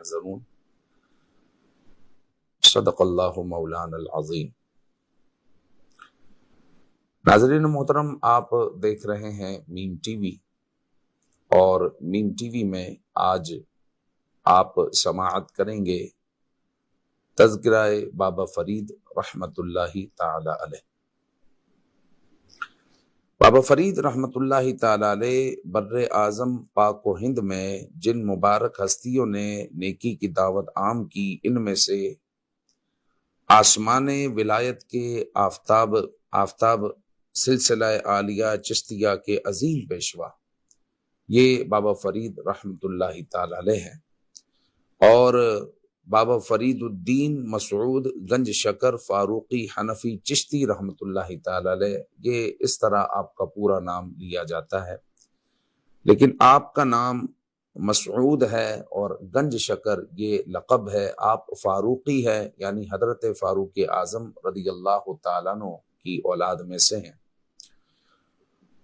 يحزنون صدق اللہ مولانا العظیم۔ ناظرین محترم، آپ دیکھ رہے ہیں میم ٹی وی، اور میم ٹی وی میں آج آپ سماعت کریں گے تذکرہ بابا فرید رحمت اللہ تعالی علیہ۔ بابا فرید رحمت اللہ تعالی علیہ بر اعظم پاک و ہند میں جن مبارک ہستیوں نے نیکی کی دعوت عام کی، ان میں سے آسمان ولایت کے آفتاب سلسلہ عالیہ چشتیہ کے عظیم پیشوا یہ بابا فرید رحمت اللہ تعالی علیہ ہیں، اور بابا فرید الدین مسعود گنج شکر فاروقی حنفی چشتی رحمت اللہ تعالی علیہ، یہ اس طرح آپ کا پورا نام لیا جاتا ہے، لیکن آپ کا نام مسعود ہے اور گنج شکر یہ لقب ہے۔ آپ فاروقی ہے، یعنی حضرت فاروق اعظم رضی اللہ تعالیٰ عنہ کی اولاد میں سے ہیں،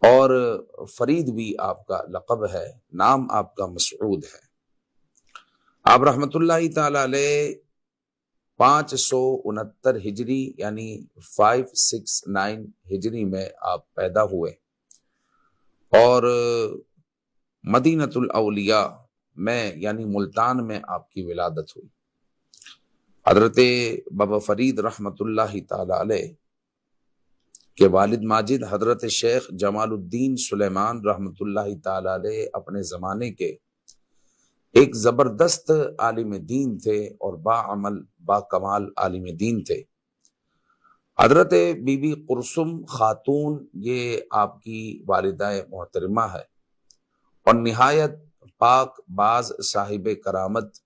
اور فرید بھی آپ کا لقب ہے، نام آپ کا مسعود ہے۔ آپ رحمت اللہ تعالی علیہ 569 ہجری یعنی 569 ہجری میں آپ پیدا ہوئے، اور مدینۃ الاولیاء میں یعنی ملتان میں آپ کی ولادت ہوئی۔ حضرت بابا فرید رحمت اللہ تعالی علیہ کے والد ماجد حضرت شیخ جمال الدین سلیمان رحمت اللہ تعالی علیہ اپنے زمانے کے ایک زبردست عالم دین تھے اور باعمل با کمال عالم دین تھے۔ حضرت بی بی قرسم خاتون یہ آپ کی والدہ محترمہ ہے، اور نہایت پاک باز صاحب کرامت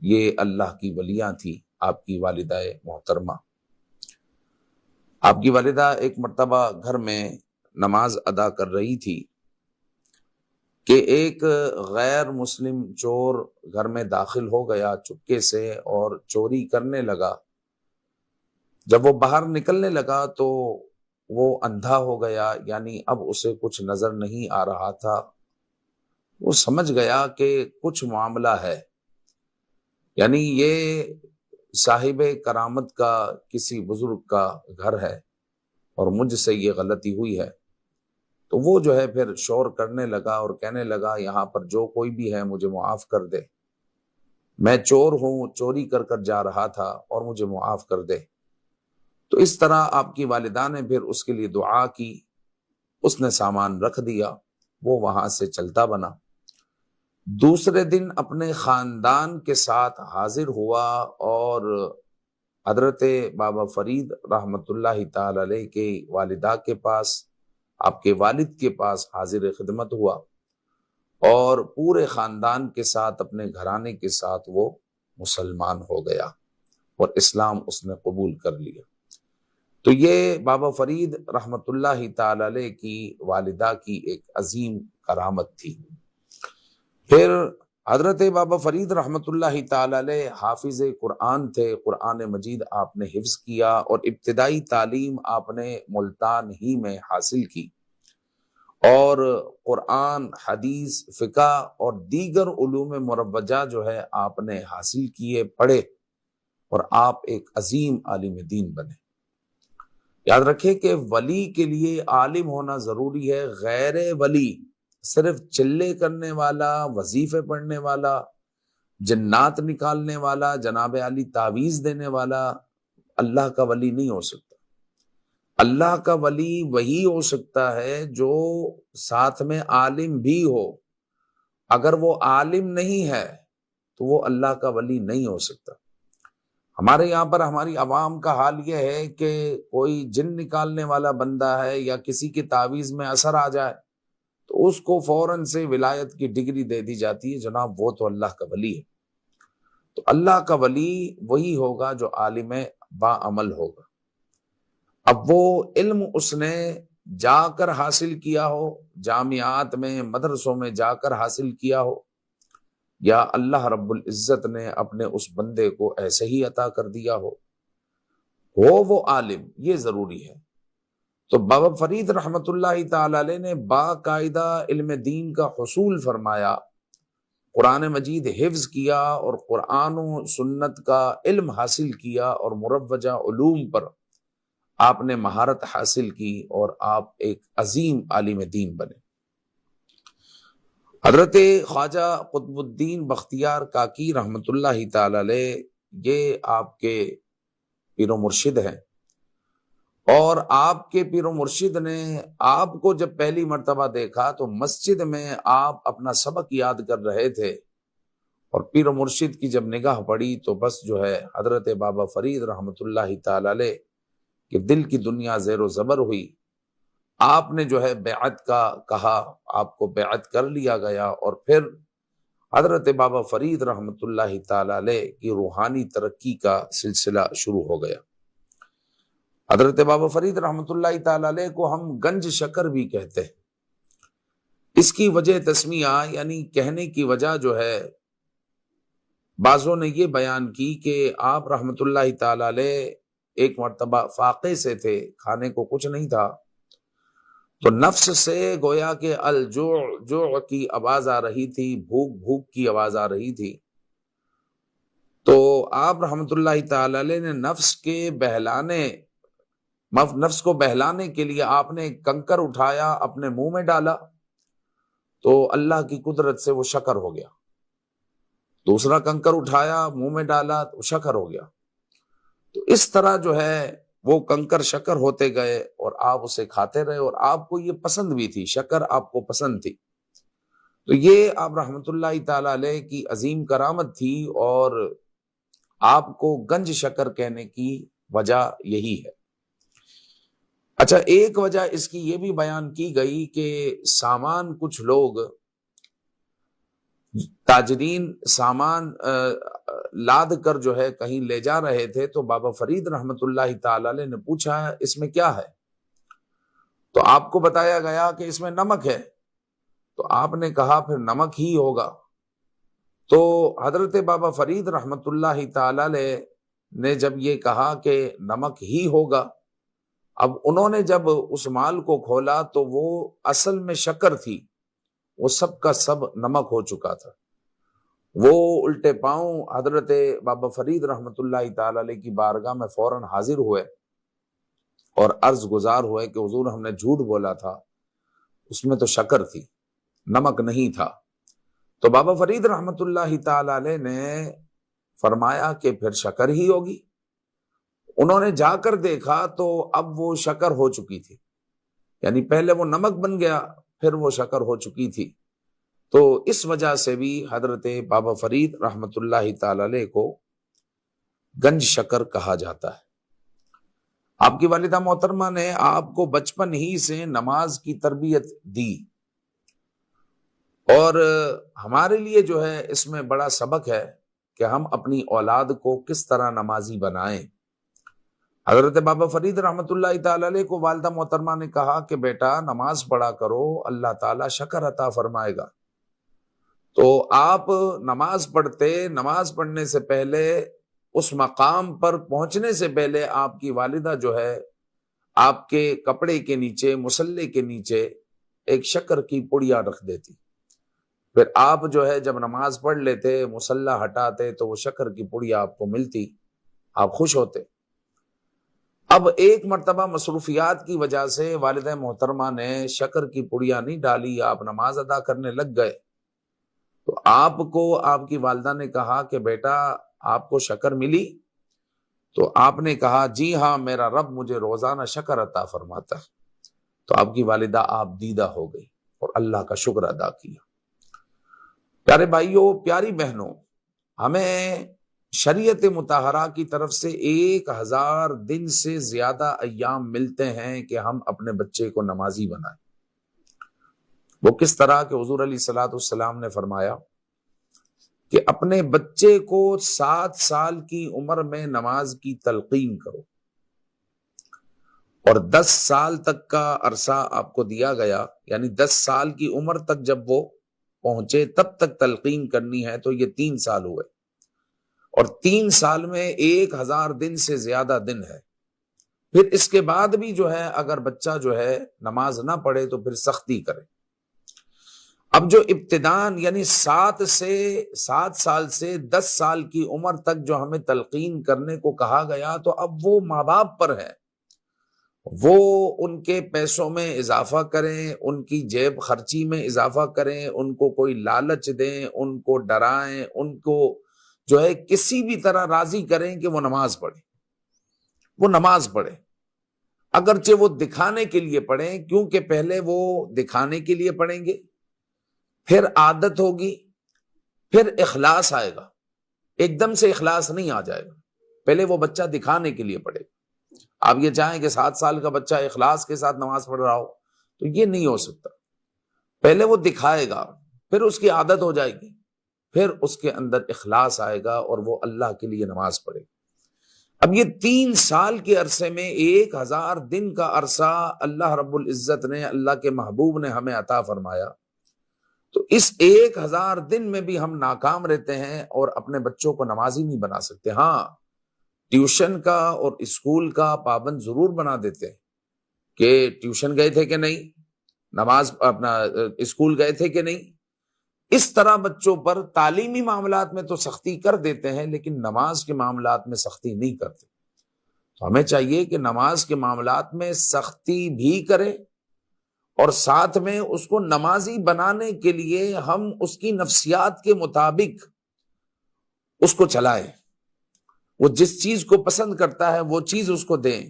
یہ اللہ کی ولیاں تھی آپ کی والدہ محترمہ۔ آپ کی والدہ ایک مرتبہ گھر میں نماز ادا کر رہی تھی کہ ایک غیر مسلم چور گھر میں داخل ہو گیا چپکے سے اور چوری کرنے لگا۔ جب وہ باہر نکلنے لگا تو وہ اندھا ہو گیا، یعنی اب اسے کچھ نظر نہیں آ رہا تھا۔ وہ سمجھ گیا کہ کچھ معاملہ ہے، یعنی یہ صاحب کرامت کا کسی بزرگ کا گھر ہے اور مجھ سے یہ غلطی ہوئی ہے۔ تو وہ جو ہے پھر شور کرنے لگا اور کہنے لگا یہاں پر جو کوئی بھی ہے مجھے معاف کر دے، میں چور ہوں، چوری کر کر جا رہا تھا اور مجھے معاف کر دے۔ تو اس طرح آپ کی والدہ نے پھر اس کے لیے دعا کی، اس نے سامان رکھ دیا، وہ وہاں سے چلتا بنا۔ دوسرے دن اپنے خاندان کے ساتھ حاضر ہوا اور حضرت بابا فرید رحمت اللہ تعالی علیہ کے والدہ کے پاس، آپ کے والد کے پاس حاضر خدمت ہوا، اور پورے خاندان کے ساتھ اپنے گھرانے کے ساتھ وہ مسلمان ہو گیا اور اسلام اس نے قبول کر لیا۔ تو یہ بابا فرید رحمت اللہ تعالی علیہ کی والدہ کی ایک عظیم کرامت تھی۔ پھر حضرت بابا فرید رحمت اللہ تعالی علیہ حافظ قرآن تھے، قرآن مجید آپ نے حفظ کیا، اور ابتدائی تعلیم آپ نے ملتان ہی میں حاصل کی، اور قرآن، حدیث، فقہ اور دیگر علوم مروجہ جو ہے آپ نے حاصل کیے، پڑھے، اور آپ ایک عظیم عالم دین بنے۔ یاد رکھیں کہ ولی کے لیے عالم ہونا ضروری ہے، غیر ولی صرف چلے کرنے والا، وظیفے پڑھنے والا، جنات نکالنے والا، جناب علی تعویذ دینے والا اللہ کا ولی نہیں ہو سکتا۔ اللہ کا ولی وہی ہو سکتا ہے جو ساتھ میں عالم بھی ہو۔ اگر وہ عالم نہیں ہے تو وہ اللہ کا ولی نہیں ہو سکتا۔ ہمارے یہاں پر ہماری عوام کا حال یہ ہے کہ کوئی جن نکالنے والا بندہ ہے یا کسی کی تعویذ میں اثر آ جائے تو اس کو فوراً سے ولایت کی ڈگری دے دی جاتی ہے، جناب وہ تو اللہ کا ولی ہے۔ تو اللہ کا ولی وہی ہوگا جو عالم باعمل ہوگا۔ اب وہ علم اس نے جا کر حاصل کیا ہو، جامعات میں، مدرسوں میں جا کر حاصل کیا ہو، یا اللہ رب العزت نے اپنے اس بندے کو ایسے ہی عطا کر دیا ہو وہ عالم، یہ ضروری ہے۔ تو بابا فرید رحمت اللہ تعالی علیہ نے باقاعدہ علم دین کا حصول فرمایا، قرآن مجید حفظ کیا اور قرآن و سنت کا علم حاصل کیا اور مروجہ علوم پر آپ نے مہارت حاصل کی اور آپ ایک عظیم عالم دین بنے۔ حضرت خواجہ قطب الدین بختیار کاکی رحمت اللہ تعالی علیہ یہ آپ کے پیر و مرشد ہیں، اور آپ کے پیر و مرشد نے آپ کو جب پہلی مرتبہ دیکھا تو مسجد میں آپ اپنا سبق یاد کر رہے تھے، اور پیر و مرشد کی جب نگاہ پڑی تو بس جو ہے حضرت بابا فرید رحمت اللہ تعالی علیہ کہ دل کی دنیا زیر و زبر ہوئی۔ آپ نے جو ہے بیعت کا کہا، آپ کو بیعت کر لیا گیا، اور پھر حضرت بابا فرید رحمت اللہ تعالی علیہ کی روحانی ترقی کا سلسلہ شروع ہو گیا۔ حضرت بابا فرید رحمت اللہ تعالی علیہ کو ہم گنج شکر بھی کہتے ہیں۔ اس کی وجہ تسمیہ یعنی کہنے کی وجہ جو ہے، بعضوں نے یہ بیان کی کہ آپ رحمت اللہ تعالی علیہ ایک مرتبہ فاقے سے تھے، کھانے کو کچھ نہیں تھا، تو نفس سے گویا کہ الجوع جوع کی آواز آ رہی تھی، بھوک بھوک کی آواز آ رہی تھی، تو آپ رحمت اللہ تعالی علیہ نے نفس کو بہلانے کے لیے آپ نے ایک کنکر اٹھایا، اپنے منہ میں ڈالا، تو اللہ کی قدرت سے وہ شکر ہو گیا۔ دوسرا کنکر اٹھایا، منہ میں ڈالا، تو شکر ہو گیا۔ تو اس طرح جو ہے وہ کنکر شکر ہوتے گئے، اور آپ اسے کھاتے رہے، اور آپ کو یہ پسند بھی تھی، شکر آپ کو پسند تھی۔ تو یہ آپ رحمت اللہ تعالی علیہ کی عظیم کرامت تھی، اور آپ کو گنج شکر کہنے کی وجہ یہی ہے۔ اچھا، ایک وجہ اس کی یہ بھی بیان کی گئی کہ سامان کچھ لوگ تاجرین سامان لاد کر جو ہے کہیں لے جا رہے تھے، تو بابا فرید رحمت اللہ تعالی علیہ نے پوچھا اس میں کیا ہے؟ تو آپ کو بتایا گیا کہ اس میں نمک ہے، تو آپ نے کہا پھر نمک ہی ہوگا۔ تو حضرت بابا فرید رحمت اللہ تعالی علیہ نے جب یہ کہا کہ نمک ہی ہوگا، اب انہوں نے جب اس مال کو کھولا تو وہ اصل میں شکر تھی، وہ سب کا سب نمک ہو چکا تھا۔ وہ الٹے پاؤں حضرت بابا فرید رحمت اللہ تعالی علیہ کی بارگاہ میں فوراً حاضر ہوئے اور عرض گزار ہوئے کہ حضور ہم نے جھوٹ بولا تھا، اس میں تو شکر تھی، نمک نہیں تھا۔ تو بابا فرید رحمت اللہ تعالی علیہ نے فرمایا کہ پھر شکر ہی ہوگی۔ انہوں نے جا کر دیکھا تو اب وہ شکر ہو چکی تھی، یعنی پہلے وہ نمک بن گیا، پھر وہ شکر ہو چکی تھی۔ تو اس وجہ سے بھی حضرت بابا فرید رحمت اللہ تعالی علیہ کو گنج شکر کہا جاتا ہے۔ آپ کی والدہ محترمہ نے آپ کو بچپن ہی سے نماز کی تربیت دی، اور ہمارے لیے جو ہے اس میں بڑا سبق ہے کہ ہم اپنی اولاد کو کس طرح نمازی بنائیں۔ حضرت بابا فرید رحمت اللہ تعالی علیہ کو والدہ محترمہ نے کہا کہ بیٹا نماز پڑھا کرو، اللہ تعالیٰ شکر عطا فرمائے گا۔ تو آپ نماز پڑھنے سے پہلے، اس مقام پر پہنچنے سے پہلے آپ کی والدہ جو ہے آپ کے کپڑے کے نیچے، مصلے کے نیچے ایک شکر کی پڑیا رکھ دیتی، پھر آپ جو ہے جب نماز پڑھ لیتے، مصلی ہٹاتے، تو وہ شکر کی پڑیا آپ کو ملتی، آپ خوش ہوتے۔ اب ایک مرتبہ مصروفیات کی وجہ سے والدہ محترمہ نے شکر کی پڑیا نہیں ڈالی، آپ نماز ادا کرنے لگ گئے، تو آپ کو آپ کی والدہ نے کہا کہ بیٹا آپ کو شکر ملی؟ تو آپ نے کہا جی ہاں، میرا رب مجھے روزانہ شکر عطا فرماتا ہے۔ تو آپ کی والدہ آپ دیدہ ہو گئی اور اللہ کا شکر ادا کیا۔ پیارے بھائیوں، پیاری بہنوں، ہمیں شریعت مطہرہ کی طرف سے 1000 دن سے زیادہ ایام ملتے ہیں کہ ہم اپنے بچے کو نمازی بنائیں۔ وہ کس طرح کہ حضور علیہ الصلوۃ والسلام نے فرمایا کہ اپنے بچے کو 7 سال کی عمر میں نماز کی تلقین کرو، اور 10 سال تک کا عرصہ آپ کو دیا گیا، یعنی 10 سال کی عمر تک جب وہ پہنچے تب تک تلقین کرنی ہے، تو یہ 3 سال ہوئے، اور 3 سال میں 1000 دن سے زیادہ دن ہے۔ پھر اس کے بعد بھی جو ہے اگر بچہ جو ہے نماز نہ پڑھے تو پھر سختی کرے۔ اب جو ابتدان یعنی 7 سال سے 10 سال کی عمر تک جو ہمیں تلقین کرنے کو کہا گیا، تو اب وہ ماں باپ پر ہے، وہ ان کے پیسوں میں اضافہ کریں، ان کی جیب خرچی میں اضافہ کریں، ان کو کوئی لالچ دیں، ان کو ڈرائیں، ان کو جو ہے کسی بھی طرح راضی کریں کہ وہ نماز پڑھے، وہ نماز پڑھے، اگرچہ وہ دکھانے کے لیے پڑھیں، کیونکہ پہلے وہ دکھانے کے لیے پڑھیں گے، پھر عادت ہوگی، پھر اخلاص آئے گا، ایک دم سے اخلاص نہیں آ جائے گا، پہلے وہ بچہ دکھانے کے لیے پڑھے گا۔ آپ یہ چاہیں کہ 7 سال کا بچہ اخلاص کے ساتھ نماز پڑھ رہا ہو تو یہ نہیں ہو سکتا، پہلے وہ دکھائے گا، پھر اس کی عادت ہو جائے گی، پھر اس کے اندر اخلاص آئے گا اور وہ اللہ کے لیے نماز پڑھے گا۔ اب یہ 3 سال کے عرصے میں 1000 دن کا عرصہ اللہ رب العزت نے، اللہ کے محبوب نے ہمیں عطا فرمایا، تو اس 1000 دن میں بھی ہم ناکام رہتے ہیں اور اپنے بچوں کو نمازی نہیں بنا سکتے۔ ہاں، ٹیوشن کا اور اسکول کا پابند ضرور بنا دیتے ہیں کہ ٹیوشن گئے تھے کہ نہیں، نماز اپنا اسکول گئے تھے کہ نہیں، اس طرح بچوں پر تعلیمی معاملات میں تو سختی کر دیتے ہیں، لیکن نماز کے معاملات میں سختی نہیں کرتے۔ تو ہمیں چاہیے کہ نماز کے معاملات میں سختی بھی کریں اور ساتھ میں اس کو نمازی بنانے کے لیے ہم اس کی نفسیات کے مطابق اس کو چلائیں، وہ جس چیز کو پسند کرتا ہے وہ چیز اس کو دیں،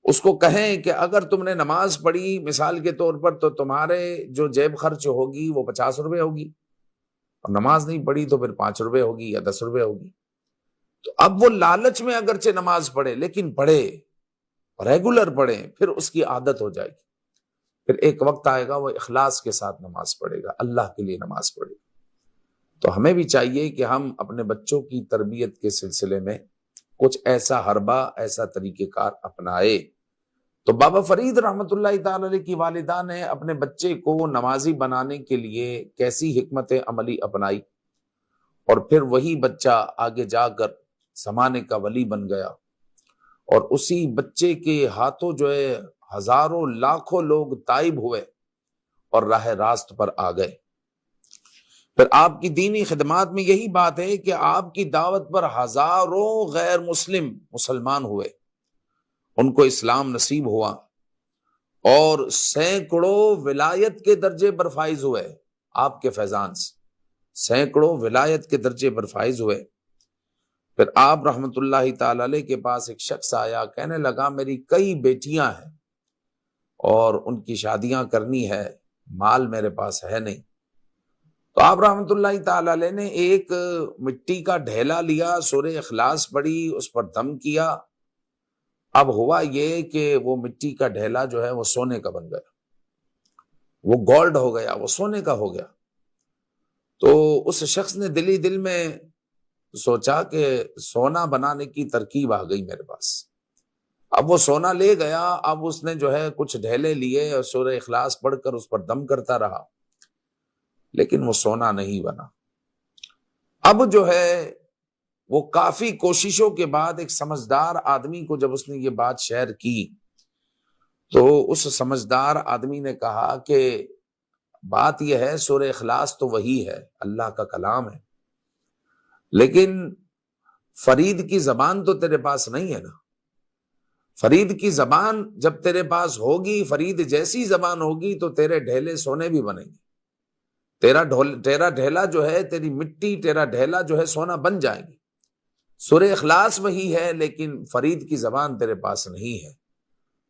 اس کو کہیں کہ اگر تم نے نماز پڑھی مثال کے طور پر تو تمہارے جو جیب خرچ ہوگی وہ 50 روپے ہوگی، اور نماز نہیں پڑھی تو پھر 5 روپے ہوگی یا 10 روپے ہوگی۔ تو اب وہ لالچ میں اگرچہ نماز پڑھے، لیکن پڑھے، ریگولر پڑھے، پھر اس کی عادت ہو جائے گی، پھر ایک وقت آئے گا وہ اخلاص کے ساتھ نماز پڑھے گا، اللہ کے لیے نماز پڑھے گا۔ تو ہمیں بھی چاہیے کہ ہم اپنے بچوں کی تربیت کے سلسلے میں کچھ ایسا حربہ، ایسا طریقہ کار اپنائے۔ تو بابا فرید رحمت اللہ تعالی علیہ کی والدہ نے اپنے بچے کو نمازی بنانے کے لیے کیسی حکمت عملی اپنائی، اور پھر وہی بچہ آگے جا کر زمانے کا ولی بن گیا، اور اسی بچے کے ہاتھوں جو ہے ہزاروں لاکھوں لوگ تائب ہوئے اور راہ راست پر آ گئے۔ پھر آپ کی دینی خدمات میں یہی بات ہے کہ آپ کی دعوت پر ہزاروں غیر مسلمان ہوئے، ان کو اسلام نصیب ہوا، اور سینکڑوں ولایت کے درجے پر فائز ہوئے، آپ کے فیضان سے سینکڑوں ولایت کے درجے پر فائز ہوئے۔ پھر آپ رحمت اللہ تعالی علیہ کے پاس ایک شخص آیا، کہنے لگا میری کئی بیٹیاں ہیں اور ان کی شادیاں کرنی ہے، مال میرے پاس ہے نہیں۔ تو آپ رحمت اللہ تعالی علیہ نے ایک مٹی کا ڈھیلا لیا، سورہ اخلاص پڑھی، اس پر دم کیا۔ اب ہوا یہ کہ وہ مٹی کا ڈھیلا جو ہے وہ سونے کا بن گیا، وہ گولڈ ہو گیا، وہ سونے کا ہو گیا۔ تو اس شخص نے دل ہی دل میں سوچا کہ سونا بنانے کی ترکیب آ گئی میرے پاس۔ اب وہ سونا لے گیا، اب اس نے جو ہے کچھ ڈھیلے لیے اور سورہ اخلاص پڑھ کر اس پر دم کرتا رہا، لیکن وہ سونا نہیں بنا۔ اب جو ہے وہ کافی کوششوں کے بعد ایک سمجھدار آدمی کو جب اس نے یہ بات شیئر کی، تو اس سمجھدار آدمی نے کہا کہ بات یہ ہے، سورہ اخلاص تو وہی ہے، اللہ کا کلام ہے، لیکن فرید کی زبان تو تیرے پاس نہیں ہے نا۔ فرید کی زبان جب تیرے پاس ہوگی، فرید جیسی زبان ہوگی، تو تیرے ڈھیلے سونے بھی بنیں گے، تیرا ڈھیلا جو ہے، تیری مٹی، تیرا ڈھیلا جو ہے سونا بن جائے گی۔ سورہ اخلاص وہی ہے، لیکن فرید کی زبان تیرے پاس نہیں ہے۔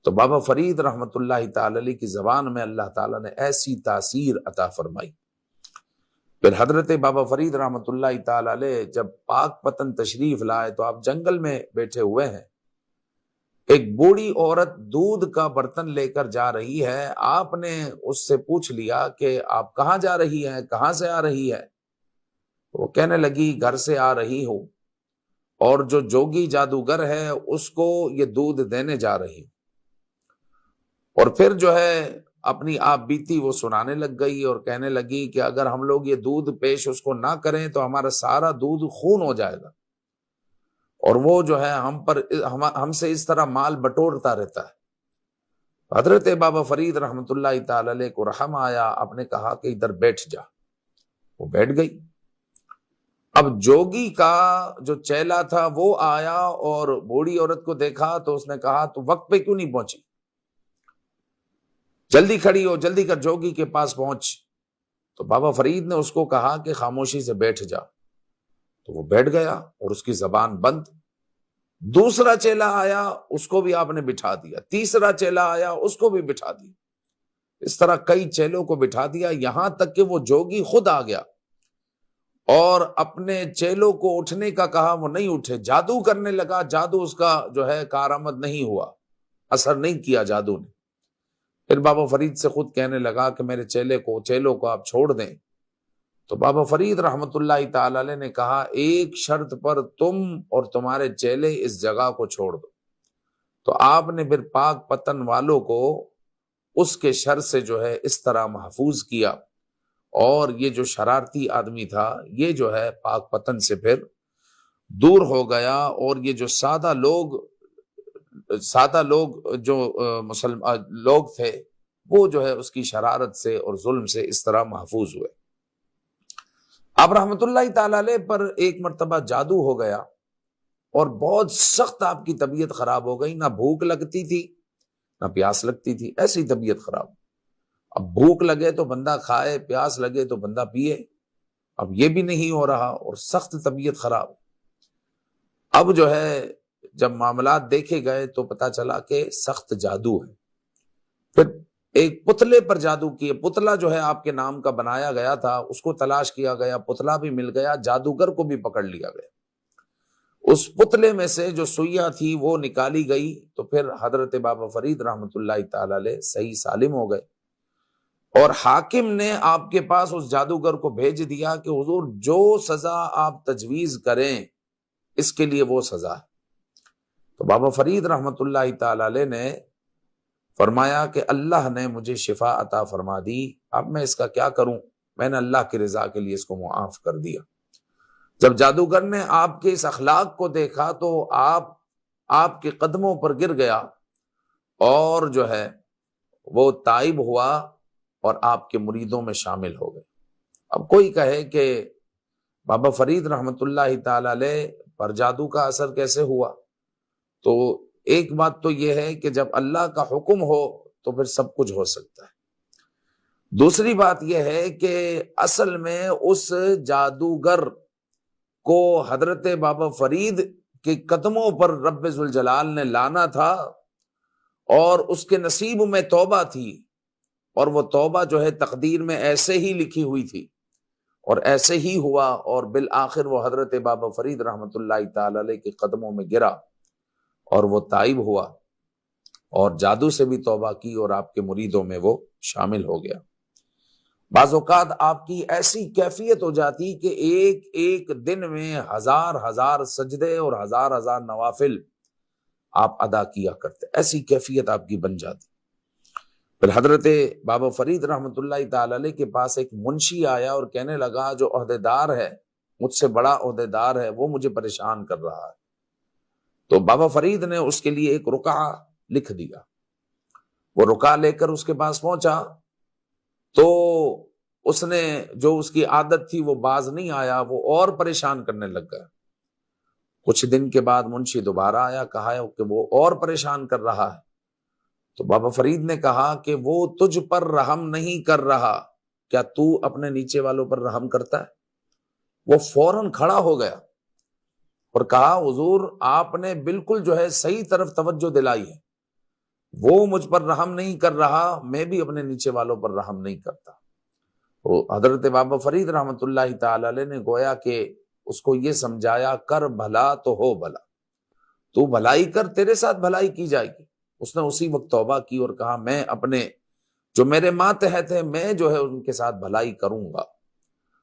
تو بابا فرید رحمت اللہ تعالی علیہ کی زبان میں اللہ تعالیٰ نے ایسی تاثیر عطا فرمائی۔ پھر حضرت بابا فرید رحمت اللہ تعالی علیہ جب پاک پتن تشریف لائے تو آپ جنگل میں بیٹھے ہوئے ہیں، ایک بوڑھی عورت دودھ کا برتن لے کر جا رہی ہے۔ آپ نے اس سے پوچھ لیا کہ آپ کہاں جا رہی ہیں، کہاں سے آ رہی ہے؟ وہ کہنے لگی گھر سے آ رہی ہوں، اور جو جوگی جادوگر ہے اس کو یہ دودھ دینے جا رہی ہوں۔ اور پھر جو ہے اپنی آپ بیتی وہ سنانے لگ گئی اور کہنے لگی کہ اگر ہم لوگ یہ دودھ پیش اس کو نہ کریں تو ہمارا سارا دودھ خون ہو جائے گا، اور وہ جو ہے ہم سے اس طرح مال بٹورتا رہتا ہے، حضرت بابا فرید رحمۃ اللہ تعالی علیہ کو رحم آیا، آپ نے کہا کہ ادھر بیٹھ جا، وہ بیٹھ گئی۔ اب جوگی کا جو چیلا تھا وہ آیا اور بوڑھی عورت کو دیکھا تو اس نے کہا تو وقت پہ کیوں نہیں پہنچی، جلدی کھڑی ہو، جلدی کر جوگی کے پاس پہنچ۔ تو بابا فرید نے اس کو کہا کہ خاموشی سے بیٹھ جا، تو وہ بیٹھ گیا اور اس کی زبان بند۔ دوسرا چیلا آیا، اس کو بھی آپ نے بٹھا دیا، تیسرا چیلا آیا، اس کو بھی بٹھا دیا، اس طرح کئی چیلوں کو بٹھا دیا، یہاں تک کہ وہ جوگی خود آ گیا اور اپنے چیلوں کو اٹھنے کا کہا، وہ نہیں اٹھے، جادو کرنے لگا، جادو اس کا جو ہے کارآمد نہیں ہوا، اثر نہیں کیا جادو نے۔ پھر بابا فرید سے خود کہنے لگا کہ میرے چیلوں کو آپ چھوڑ دیں۔ تو بابا فرید رحمت اللہ تعالی علیہ نے کہا ایک شرط پر تم اور تمہارے چیلے اس جگہ کو چھوڑ دو۔ تو آپ نے پھر پاک پتن والوں کو اس کے شر سے جو ہے اس طرح محفوظ کیا، اور یہ جو شرارتی آدمی تھا یہ جو ہے پاک پتن سے پھر دور ہو گیا، اور یہ جو سادہ لوگ جو مسلمان لوگ تھے وہ جو ہے اس کی شرارت سے اور ظلم سے اس طرح محفوظ ہوئے۔ اب رحمت اللہ تعالی علیہ پر ایک مرتبہ جادو ہو گیا اور بہت سخت آپ کی طبیعت خراب ہو گئی، نہ بھوک لگتی تھی نہ پیاس لگتی تھی، ایسی طبیعت خراب۔ اب بھوک لگے تو بندہ کھائے، پیاس لگے تو بندہ پیے، اب یہ بھی نہیں ہو رہا اور سخت طبیعت خراب۔ اب جو ہے جب معاملات دیکھے گئے تو پتا چلا کہ سخت جادو ہے۔ پھر ایک پتلے پر جادو کیے، پتلا جو ہے آپ کے نام کا بنایا گیا تھا، اس کو تلاش کیا گیا، پتلا بھی مل گیا، جادوگر کو بھی پکڑ لیا گیا۔ اس پتلے میں سے جو سوئیاں تھی وہ نکالی گئی، تو پھر حضرت بابا فرید رحمت اللہ تعالی علیہ صحیح سالم ہو گئے، اور حاکم نے آپ کے پاس اس جادوگر کو بھیج دیا کہ حضور جو سزا آپ تجویز کریں اس کے لیے وہ سزا ہے۔ تو بابا فرید رحمت اللہ تعالی علیہ نے فرمایا کہ اللہ نے مجھے شفا عطا فرما دی، اب میں اس کا کیا کروں، میں نے اللہ کی رضا کے لیے اس کو معاف کر دیا۔ جب جادوگر نے آپ کے اس اخلاق کو دیکھا تو آپ کے قدموں پر گر گیا اور جو ہے وہ تائب ہوا اور آپ کے مریدوں میں شامل ہو گئے۔ اب کوئی کہے کہ بابا فرید رحمت اللہ تعالی علیہ پر جادو کا اثر کیسے ہوا، تو ایک بات تو یہ ہے کہ جب اللہ کا حکم ہو تو پھر سب کچھ ہو سکتا ہے۔ دوسری بات یہ ہے کہ اصل میں اس جادوگر کو حضرت بابا فرید کے قدموں پر رب ذوالجلال نے لانا تھا، اور اس کے نصیب میں توبہ تھی، اور وہ توبہ جو ہے تقدیر میں ایسے ہی لکھی ہوئی تھی اور ایسے ہی ہوا، اور بالآخر وہ حضرت بابا فرید رحمت اللہ تعالی علیہ کے قدموں میں گرا اور وہ تائب ہوا اور جادو سے بھی توبہ کی اور آپ کے مریدوں میں وہ شامل ہو گیا۔ بعض اوقات آپ کی ایسی کیفیت ہو جاتی کہ ایک ایک دن میں ہزار سجدے اور ہزار نوافل آپ ادا کیا کرتے، ایسی کیفیت آپ کی بن جاتی۔ پھر حضرت بابا فرید رحمت اللہ تعالی علیہ کے پاس ایک منشی آیا اور کہنے لگا جو عہدیدار ہے، مجھ سے بڑا عہدیدار ہے، وہ مجھے پریشان کر رہا ہے۔ تو بابا فرید نے اس کے لیے ایک رقعہ لکھ دیا، وہ رقعہ لے کر اس کے پاس پہنچا تو اس نے جو اس کی عادت تھی وہ باز نہیں آیا، وہ اور پریشان کرنے لگ گیا۔ کچھ دن کے بعد منشی دوبارہ آیا، کہا کہ وہ اور پریشان کر رہا ہے۔ تو بابا فرید نے کہا کہ وہ تجھ پر رحم نہیں کر رہا، کیا تو اپنے نیچے والوں پر رحم کرتا ہے؟ وہ فوراً کھڑا ہو گیا اور کہا حضور آپ نے بالکل جو ہے صحیح طرف توجہ دلائی ہے، وہ مجھ پر رحم نہیں کر رہا، میں بھی اپنے نیچے والوں پر رحم نہیں کرتا۔ تو حضرت بابا فرید رحمت اللہ تعالی علیہ نے گویا کہ اس کو یہ سمجھایا کر بھلا تو ہو بھلا، تو بھلائی کر تیرے ساتھ بھلائی کی جائے گی۔ اس نے اسی وقت توبہ کی اور کہا میں اپنے جو میرے ماتحت ہیں میں جو ہے ان کے ساتھ بھلائی کروں گا۔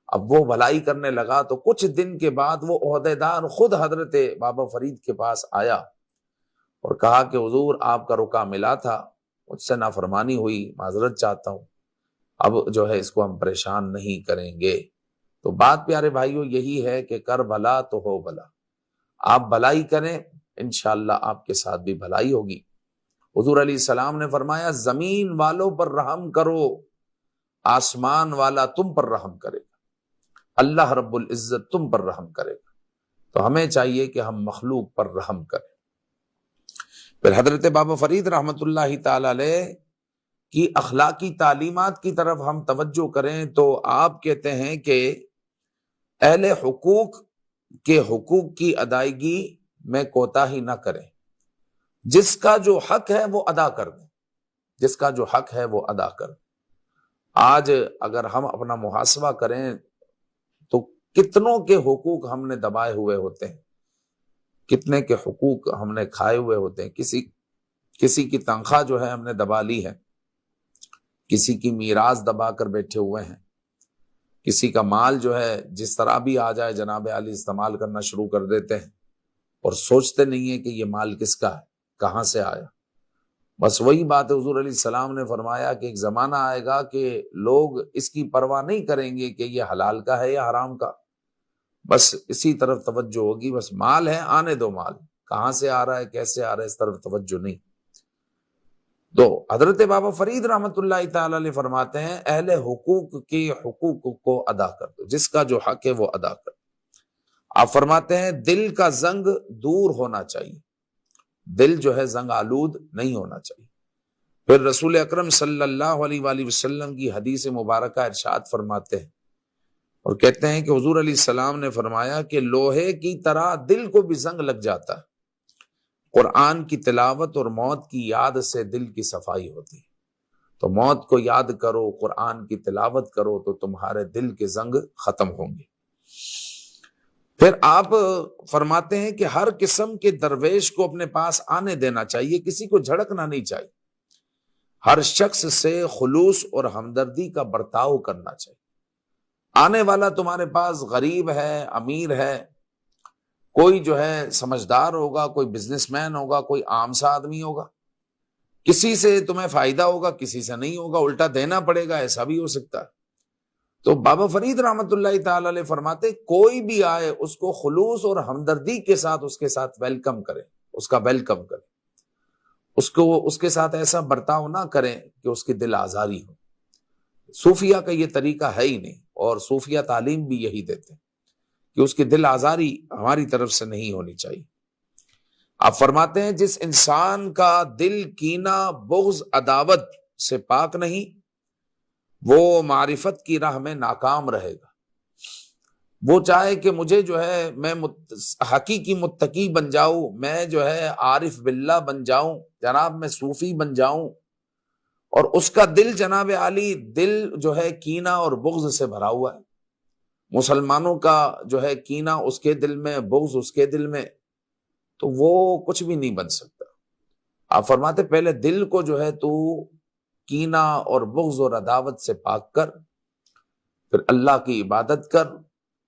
اب وہ بھلائی کرنے لگا تو کچھ دن کے بعد وہ عہدیدار خود حضرت بابا فرید کے پاس آیا اور کہا کہ حضور آپ کا رقعہ ملا تھا، مجھ سے نافرمانی ہوئی، معذرت چاہتا ہوں، اب جو ہے اس کو ہم پریشان نہیں کریں گے۔ تو بات پیارے بھائیوں یہی ہے کہ کر بھلا تو ہو بھلا، آپ بھلائی کریں انشاءاللہ آپ کے ساتھ بھی بھلائی ہوگی۔ حضور علیہ السلام نے فرمایا زمین والوں پر رحم کرو، آسمان والا تم پر رحم کرے گا، اللہ رب العزت تم پر رحم کرے گا۔ تو ہمیں چاہیے کہ ہم مخلوق پر رحم کریں۔ پھر حضرت بابا فرید رحمت اللہ تعالی علیہ کی اخلاقی تعلیمات کی طرف ہم توجہ کریں تو آپ کہتے ہیں کہ اہل حقوق کے حقوق کی ادائیگی میں کوتاہی نہ کریں، جس کا جو حق ہے وہ ادا کر دیں، جس کا جو حق ہے وہ ادا کر دیں۔ آج اگر ہم اپنا محاسبہ کریں تو کتنوں کے حقوق ہم نے دبائے ہوئے ہوتے ہیں، کتنے کے حقوق ہم نے کھائے ہوئے ہوتے ہیں۔ کسی کی تنخواہ جو ہے ہم نے دبا لی ہے، کسی کی میراث دبا کر بیٹھے ہوئے ہیں، کسی کا مال جو ہے جس طرح بھی آ جائے جناب عالی استعمال کرنا شروع کر دیتے ہیں اور سوچتے نہیں ہیں کہ یہ مال کس کا ہے، کہاں سے آیا۔ بس وہی بات ہے، حضور علیہ السلام نے فرمایا کہ ایک زمانہ آئے گا کہ لوگ اس کی پرواہ نہیں کریں گے کہ یہ حلال کا ہے یا حرام کا، بس اسی طرف توجہ ہوگی، بس مال ہے آنے دو، مال کہاں سے آ رہا ہے کیسے آ رہا ہے اس طرف توجہ نہیں۔ تو حضرت بابا فرید رحمت اللہ تعالی علیہ فرماتے ہیں اہل حقوق کے حقوق کو ادا کر دو، جس کا جو حق ہے وہ ادا کر دو۔ آپ فرماتے ہیں دل کا زنگ دور ہونا چاہیے، دل جو ہے زنگ آلود نہیں ہونا چاہیے۔ پھر رسول اکرم صلی اللہ علیہ وآلہ وسلم کی حدیث مبارکہ ارشاد فرماتے ہیں اور کہتے ہیں کہ حضور علیہ السلام نے فرمایا کہ لوہے کی طرح دل کو بھی زنگ لگ جاتا ہے، قرآن کی تلاوت اور موت کی یاد سے دل کی صفائی ہوتی ہے۔ تو موت کو یاد کرو، قرآن کی تلاوت کرو تو تمہارے دل کے زنگ ختم ہوں گے۔ پھر آپ فرماتے ہیں کہ ہر قسم کے درویش کو اپنے پاس آنے دینا چاہیے، کسی کو جھڑکنا نہیں چاہیے، ہر شخص سے خلوص اور ہمدردی کا برتاؤ کرنا چاہیے۔ آنے والا تمہارے پاس غریب ہے، امیر ہے، کوئی جو ہے سمجھدار ہوگا، کوئی بزنس مین ہوگا، کوئی عام سا آدمی ہوگا، کسی سے تمہیں فائدہ ہوگا کسی سے نہیں ہوگا، الٹا دینا پڑے گا، ایسا بھی ہو سکتا ہے۔ تو بابا فرید رحمت اللہ تعالی علیہ فرماتے کوئی بھی آئے اس کو خلوص اور ہمدردی کے ساتھ اس کے ساتھ ویلکم کریں، اس کا ویلکم کریں، اس کے ساتھ ایسا برتاؤ نہ کریں کہ اس کی دل آزاری ہو۔ صوفیہ کا یہ طریقہ ہے ہی نہیں، اور صوفیہ تعلیم بھی یہی دیتے ہیں کہ اس کی دل آزاری ہماری طرف سے نہیں ہونی چاہیے۔ آپ فرماتے ہیں جس انسان کا دل کینہ، بغض، عداوت سے پاک نہیں وہ معرفت کی راہ میں ناکام رہے گا۔ وہ چاہے کہ مجھے جو ہے میں حقیقی متقی بن جاؤں، میں جو ہے عارف باللہ بن جاؤں، جناب میں صوفی بن جاؤں، اور اس کا دل جناب عالی دل جو ہے کینہ اور بغض سے بھرا ہوا ہے، مسلمانوں کا جو ہے کینہ اس کے دل میں، بغض اس کے دل میں، تو وہ کچھ بھی نہیں بن سکتا۔ آپ فرماتے پہلے دل کو جو ہے تو کینہ اور بغض اور عداوت سے پاک کر، پھر اللہ کی عبادت کر،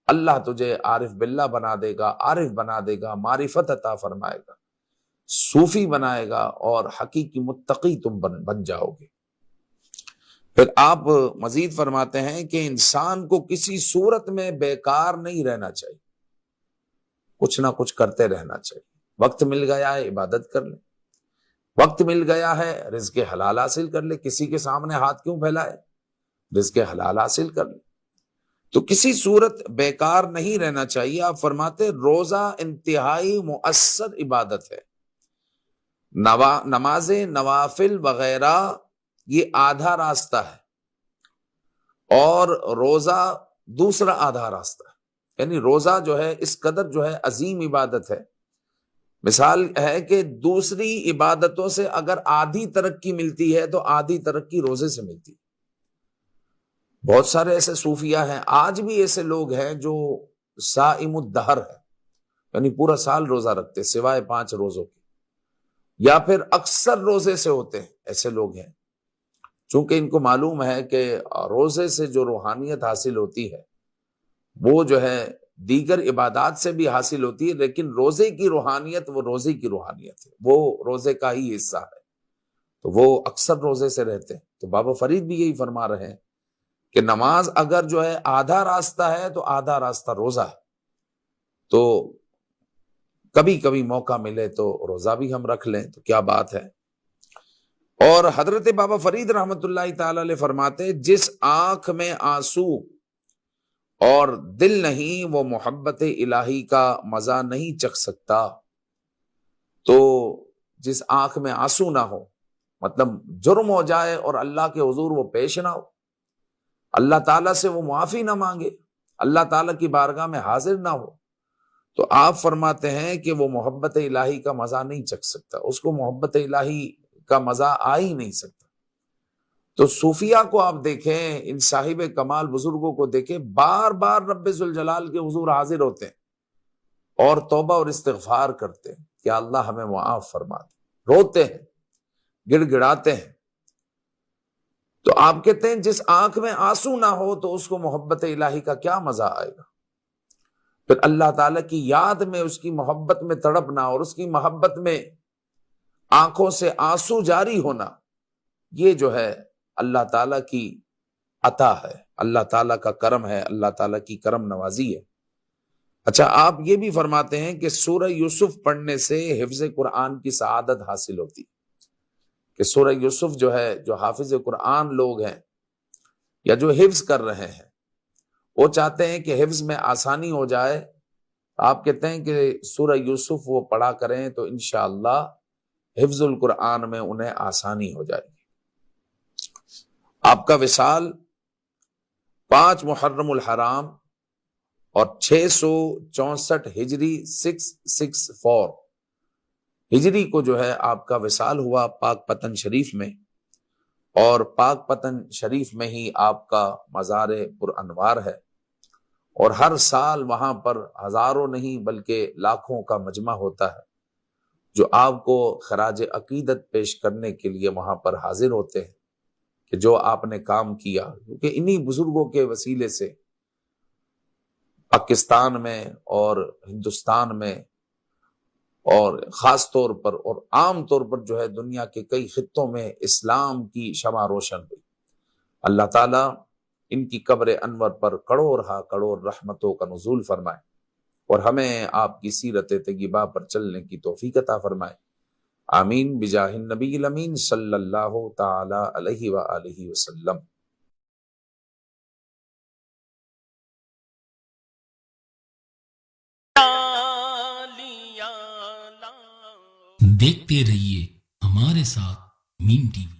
اللہ تجھے عارف باللہ بنا دے گا، عارف بنا دے گا، معرفت عطا فرمائے گا، صوفی بنائے گا، اور حقیقی متقی تم بن جاؤ گے۔ پھر آپ مزید فرماتے ہیں کہ انسان کو کسی صورت میں بیکار نہیں رہنا چاہیے، کچھ نہ کچھ کرتے رہنا چاہیے۔ وقت مل گیا ہے عبادت کر لے، وقت مل گیا ہے رزق حلال حاصل کر لے، کسی کے سامنے ہاتھ کیوں پھیلائے، رزق حلال حاصل کر لے۔ تو کسی صورت بیکار نہیں رہنا چاہیے۔ آپ فرماتے روزہ انتہائی مؤثر عبادت ہے، نماز نوافل وغیرہ یہ آدھا راستہ ہے اور روزہ دوسرا آدھا راستہ ہے، یعنی روزہ جو ہے اس قدر جو ہے عظیم عبادت ہے۔ مثال ہے کہ دوسری عبادتوں سے اگر آدھی ترقی ملتی ہے تو آدھی ترقی روزے سے ملتی ہے۔ بہت سارے ایسے صوفیہ ہیں، آج بھی ایسے لوگ ہیں جو صائم الدہر ہے، یعنی پورا سال روزہ رکھتے سوائے 5 روزوں کے، یا پھر اکثر روزے سے ہوتے ہیں، ایسے لوگ ہیں۔ چونکہ ان کو معلوم ہے کہ روزے سے جو روحانیت حاصل ہوتی ہے وہ جو ہے دیگر عبادات سے بھی حاصل ہوتی ہے، لیکن روزے کی روحانیت وہ روزے کی روحانیت ہے، وہ روزے کا ہی حصہ ہے، تو وہ اکثر روزے سے رہتے ہیں۔ تو بابا فرید بھی یہی فرما رہے ہیں کہ نماز اگر جو ہے آدھا راستہ ہے تو آدھا راستہ روزہ ہے، تو کبھی کبھی موقع ملے تو روزہ بھی ہم رکھ لیں تو کیا بات ہے۔ اور حضرت بابا فرید رحمت اللہ تعالی علیہ فرماتے جس آنکھ میں آنسو اور دل نہیں وہ محبت الہی کا مزہ نہیں چکھ سکتا۔ تو جس آنکھ میں آنسو نہ ہو، مطلب جرم ہو جائے اور اللہ کے حضور وہ پیش نہ ہو، اللہ تعالیٰ سے وہ معافی نہ مانگے، اللہ تعالیٰ کی بارگاہ میں حاضر نہ ہو، تو آپ فرماتے ہیں کہ وہ محبت الہی کا مزہ نہیں چکھ سکتا، اس کو محبت الہی کا مزہ آ ہی نہیں سکتا۔ تو صوفیہ کو آپ دیکھیں، ان صاحب کمال بزرگوں کو دیکھیں، بار بار رب ذوالجلال کے حضور حاضر ہوتے ہیں اور توبہ اور استغفار کرتے ہیں کہ اللہ ہمیں معاف فرما دے، روتے ہیں، گڑ گڑاتے ہیں۔ تو آپ کہتے ہیں جس آنکھ میں آنسو نہ ہو تو اس کو محبت الہی کا کیا مزہ آئے گا؟ پھر اللہ تعالیٰ کی یاد میں، اس کی محبت میں تڑپنا اور اس کی محبت میں آنکھوں سے آنسو جاری ہونا، یہ جو ہے اللہ تعالیٰ کی عطا ہے، اللہ تعالیٰ کا کرم ہے، اللہ تعالیٰ کی کرم نوازی ہے۔ اچھا، آپ یہ بھی فرماتے ہیں کہ سورہ یوسف پڑھنے سے حفظ قرآن کی سعادت حاصل ہوتی، کہ سورہ یوسف جو ہے، جو حافظ قرآن لوگ ہیں یا جو حفظ کر رہے ہیں، وہ چاہتے ہیں کہ حفظ میں آسانی ہو جائے۔ آپ کہتے ہیں کہ سورہ یوسف وہ پڑھا کریں تو انشاءاللہ حفظ القرآن میں انہیں آسانی ہو جائے گی۔ آپ کا وصال 5 محرم الحرام اور 664 ہجری 664 ہجری کو جو ہے آپ کا وصال ہوا پاک پتن شریف میں، اور پاک پتن شریف میں ہی آپ کا مزار پر انوار ہے، اور ہر سال وہاں پر ہزاروں نہیں بلکہ لاکھوں کا مجمع ہوتا ہے جو آپ کو خراج عقیدت پیش کرنے کے لیے وہاں پر حاضر ہوتے ہیں کہ جو آپ نے کام کیا، کیونکہ انہی بزرگوں کے وسیلے سے پاکستان میں اور ہندوستان میں اور خاص طور پر اور عام طور پر جو ہے دنیا کے کئی خطوں میں اسلام کی شمع روشن ہوئی۔ اللہ تعالیٰ ان کی قبر انور پر کروڑ ہا کروڑ رحمتوں کا نزول فرمائے، اور ہمیں آپ کی سیرت طیبہ پر چلنے کی توفیق عطا فرمائے۔ آمین بجاہ النبی الامین صلی اللہ تعالی علیہ وآلہ وسلم۔ دیکھتے رہیے ہمارے ساتھ میم ٹی وی۔